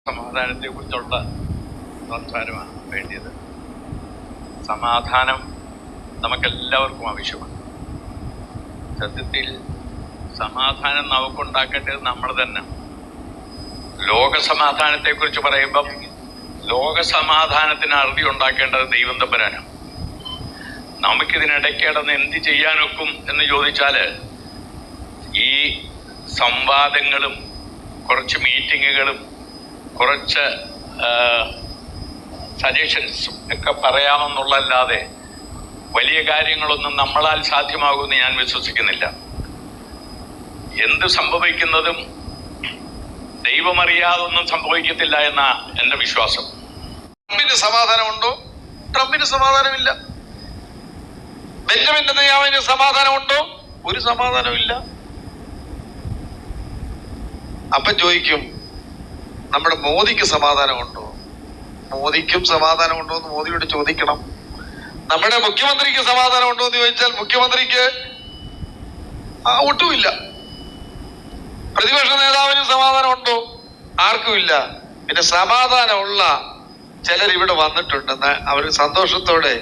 സമാധാനത്തെ കുറിച്ചുള്ള സംസാരമാണ് വേണ്ടിയത്. സമാധാനം നമുക്കെല്ലാവർക്കും ആവശ്യമാണ്. സത്യത്തിൽ സമാധാനം നമുക്കുണ്ടാക്കേണ്ടത് നമ്മൾ തന്നെ. ലോകസമാധാനത്തെ കുറിച്ച് പറയുമ്പം ലോകസമാധാനത്തിന് അറുതി ഉണ്ടാക്കേണ്ടത് ദൈവം തമ്പുരാനാണ്. നമുക്കിതിനിടയ്ക്ക് കിടന്ന് എന്ത് ചെയ്യാനൊക്കും എന്ന് ചോദിച്ചാൽ ഈ സംവാദങ്ങളും കുറച്ച് മീറ്റിങ്ങുകളും കുറച്ച് സജഷൻസും ഒക്കെ പറയാമെന്നുള്ളല്ലാതെ വലിയ കാര്യങ്ങളൊന്നും നമ്മളാൽ സാധ്യമാകുമെന്ന് ഞാൻ വിശ്വസിക്കുന്നില്ല. എന്ത് സംഭവിക്കുന്നതും ദൈവമറിയാതൊന്നും സംഭവിക്കത്തില്ല എന്ന എൻ്റെ വിശ്വാസം. ട്രംപിന് സമാധാനമുണ്ടോ? ട്രംപിന് സമാധാനമില്ല. ബെഞ്ചമിൻ നെതന്യാഹുവിന് സമാധാനമുണ്ടോ? ഒരു സമാധാനമില്ല. അപ്പം ചോദിക്കും, നമ്മുടെ മോദിക്ക് സമാധാനമുണ്ടോ? മോദിക്കും സമാധാനമുണ്ടോ എന്ന് മോദിയോട് ചോദിക്കണം. നമ്മുടെ മുഖ്യമന്ത്രിക്ക് സമാധാനമുണ്ടോ എന്ന് ചോദിച്ചാൽ മുഖ്യമന്ത്രിക്ക് ഒട്ടുമില്ല. പ്രതിപക്ഷ നേതാവിനും സമാധാനമുണ്ടോ? ആർക്കുമില്ല. പിന്നെ സമാധാനമുള്ള ചിലരിവിടെ വന്നിട്ടുണ്ടെന്ന് അവർ സന്തോഷത്തോടെ,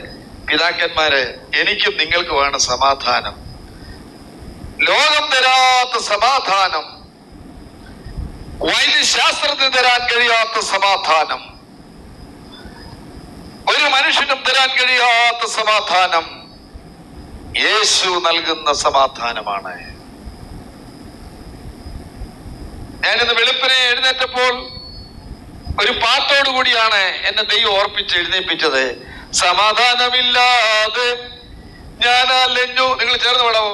പിതാക്കന്മാരെ, എനിക്കും നിങ്ങൾക്ക് വേണം സമാധാനം. ലോകം തരാത്ത സമാധാനം, വൈദ്യശാസ്ത്രത്തിന് തരാൻ കഴിയാത്ത സമാധാനം, ഒരു മനുഷ്യനും തരാൻ കഴിയാത്ത സമാധാനം യേശു നൽകുന്ന സമാധാനമാണ്. ഞാനിന്ന് വെളുപ്പിനെ എഴുന്നേറ്റപ്പോൾ ഒരു പാട്ടോടുകൂടിയാണ് എന്നെ ദൈവം ഓർപ്പിച്ച് എഴുന്നേൽപ്പിച്ചത്. സമാധാനമില്ലാതെ ഞാൻ അലഞ്ഞു. നിങ്ങൾ ചേർന്ന് പാടാമോ?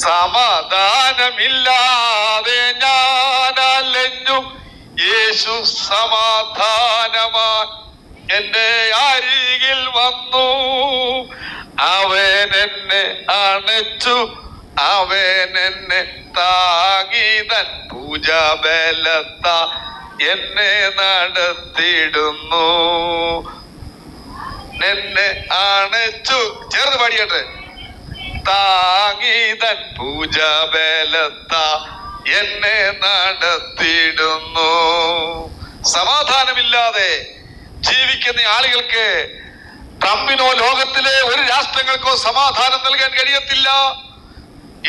സമാധാനമില്ലാതെ ഞാൻ അലഞ്ഞു, യേശു സമാധാനമാൻ എന്റെ അരികിൽ വന്നു. അവൻ എന്നെ അണച്ചു, അവൻ എന്നെ താങ്ങിതൻ പൂജാബലത്ത എന്നെ നടത്തിടുന്നു. എന്നെ അണച്ചു, ചേർന്ന് പാടിയട്ടെ. താങ്ങിതൻ പൂജാബലത്ത എന്നെ നടത്തിടുന്നു. സമാധാനമില്ലാതെ ജീവിക്കുന്ന ആളുകൾക്ക് ട്രംപിനോ ലോകത്തിലെ ഒരു രാഷ്ട്രങ്ങൾക്കോ സമാധാനം നൽകാൻ കഴിയത്തില്ല.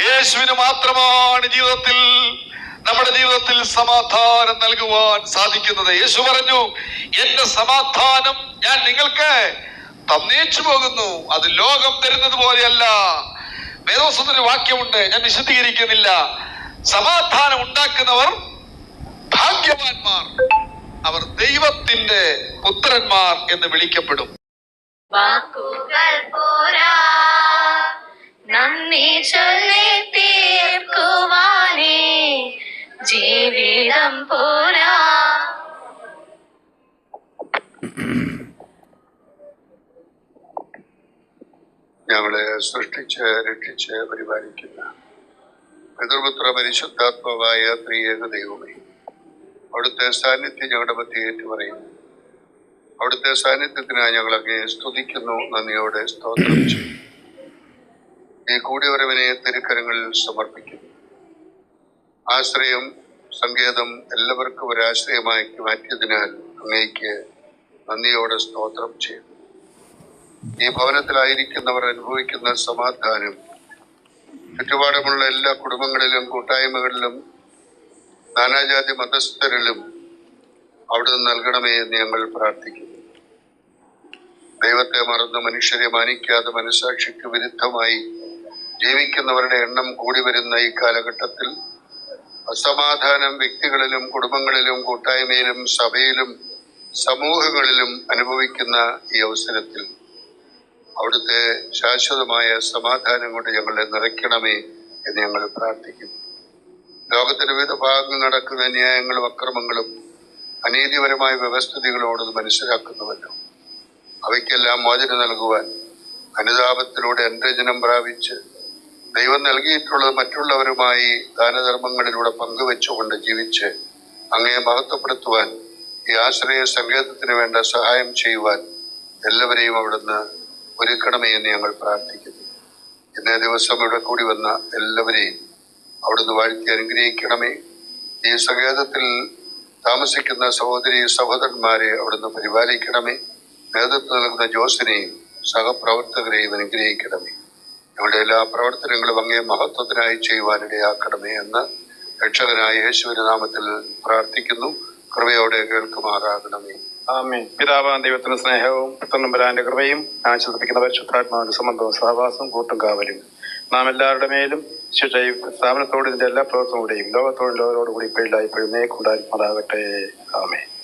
യേശുവിന് മാത്രമാണ് നമ്മുടെ ജീവിതത്തിൽ സമാധാനം നൽകുവാൻ സാധിക്കുന്നത്. യേശു പറഞ്ഞു, എന്റെ സമാധാനം ഞാൻ നിങ്ങൾക്ക് തന്നേച്ചു പോകുന്നു, അത് ലോകം തരുന്നത് പോലെയല്ല. വേദോസ്തത്തിൽ വാക്യമുണ്ട്, ഞാൻ വിശദീകരിക്കുന്നില്ല. സമാധാനം ഉണ്ടാക്കുന്നവർ ഭാഗ്യവാന്മാർ, അവർ ദൈവത്തിന്റെ പുത്രന്മാർ എന്ന് വിളിക്കപ്പെടും. വാക്കുകൾ പോരാ നന്ദി ചൊല്ലി തീർക്കുവാനേ, ജീവിതം പോരാ. ഞങ്ങളെ സൃഷ്ടിച്ച് രക്ഷിച്ച് പരിപാലിക്കുന്ന പിതൃപുത്ര പരിശുദ്ധാത്മാവായ ത്രിയേക ദൈവമേ, അവിടുത്തെ സാന്നിധ്യം ഞങ്ങളുടെ മധ്യേ ഏറ്റുപറയുന്നു. അവിടുത്തെ സാന്നിധ്യത്തിനായി ഞങ്ങൾ അങ്ങേ സ്തുതിക്കുന്നു, നന്ദിയോടെ സ്തോത്രം ചെയ്യും. ഈ കൂടിവരവിനെ തിരുക്കരങ്ങളിൽ സമർപ്പിക്കുന്നു. ആശ്രയം, സങ്കേതം എല്ലാവർക്കും ഒരാശ്രയമായി മാറ്റിയതിനാൽ അങ്ങേക്ക് നന്ദിയോടെ സ്തോത്രം ചെയ്യും. ഈ ഭവനത്തിലായിരിക്കുന്നവർ അനുഭവിക്കുന്ന സമാധാനം ചുറ്റുപാടുമുള്ള എല്ലാ കുടുംബങ്ങളിലും കൂട്ടായ്മകളിലും നാനാജാതി മതസ്ഥരിലും അവിടുന്ന് നൽകണമേ എന്ന് ഞങ്ങൾ പ്രാർത്ഥിക്കുന്നു. ദൈവത്തെ മറന്ന് മനുഷ്യരെ മാനിക്കാതെ മനസാക്ഷിക്ക് വിരുദ്ധമായി ജീവിക്കുന്നവരുടെ എണ്ണം കൂടി വരുന്ന ഈ കാലഘട്ടത്തിൽ അസമാധാനം വ്യക്തികളിലും കുടുംബങ്ങളിലും കൂട്ടായ്മയിലും സഭയിലും സമൂഹങ്ങളിലും അനുഭവിക്കുന്ന ഈ അവസരത്തിൽ അവിടുത്തെ ശാശ്വതമായ സമാധാനം കൊണ്ട് ഞങ്ങളെ നിറയ്ക്കണമേ എന്ന് ഞങ്ങൾ പ്രാർത്ഥിക്കുന്നു. ലോകത്തിന്റെ വിവിധ ഭാഗങ്ങളിൽ നടക്കുന്ന അന്യായങ്ങളും അക്രമങ്ങളും അനീതിപരമായ വ്യവസ്ഥിതികളോട് മനസ്സിലാക്കുന്നുവല്ലോ. അവയ്ക്കെല്ലാം മോചനം നൽകുവാൻ അനുതാപത്തിലൂടെ അനുരഞ്ജനം പ്രാപിച്ച് ദൈവം നൽകിയിട്ടുള്ളത് മറ്റുള്ളവരുമായി ദാനധർമ്മങ്ങളിലൂടെ പങ്കുവെച്ചുകൊണ്ട് ജീവിച്ച് അങ്ങയെ മഹത്വപ്പെടുത്തുവാൻ ഈ ആശ്രയ സങ്കേതത്തിന് വേണ്ട സഹായം ചെയ്യുവാൻ എല്ലാവരെയും അവിടുന്ന് ഒരുക്കണമേ എന്ന് ഞങ്ങൾ പ്രാർത്ഥിക്കുന്നു. ഇന്നേ ദിവസം ഇവിടെ കൂടി വന്ന എല്ലാവരെയും അവിടുന്ന് വാഴ്ത്തി അനുഗ്രഹിക്കണമേ. ഈ സങ്കേതത്തിൽ താമസിക്കുന്ന സഹോദരി സഹോദരന്മാരെ അവിടുന്ന് പരിപാലിക്കണമേ. നേതൃത്വം നൽകുന്ന ജോസിനെയും സഹപ്രവർത്തകരെയും അനുഗ്രഹിക്കണമേ. ഞങ്ങളുടെ എല്ലാ പ്രവർത്തനങ്ങളും അങ്ങേ മഹത്വത്തിനായി ചെയ്യുവാനിടയാക്കണമേ എന്ന് രക്ഷകനായ യേശുവിന്റെ നാമത്തിൽ പ്രാർത്ഥിക്കുന്നു. കൃപയോടെ കേൾക്കുമാറാകണമേ. ആമേൻ. പിതാവാം ദൈവത്തിന്റെ സ്നേഹവും പുത്രനമ്പുരാന്റെ കൃപയും ആശ്വസിപ്പിക്കുന്ന പരിശുദ്ധാത്മാവിന്റെ സംബന്ധവും സഹവാസവും കൂട്ടും കാവലും നാം എല്ലാവരുടെ മേലും ശിക്ഷയും സ്ഥാപനത്തോട് ഇതിന്റെ എല്ലാ പ്രവർത്തനങ്ങളുടെയും ലോകത്തോടും ലോകരോടുകൂടി ഇപ്പോഴായി ഇപ്പോഴും നേക്കുണ്ടായിരിക്കുമാറാകട്ടെ. ആമേൻ.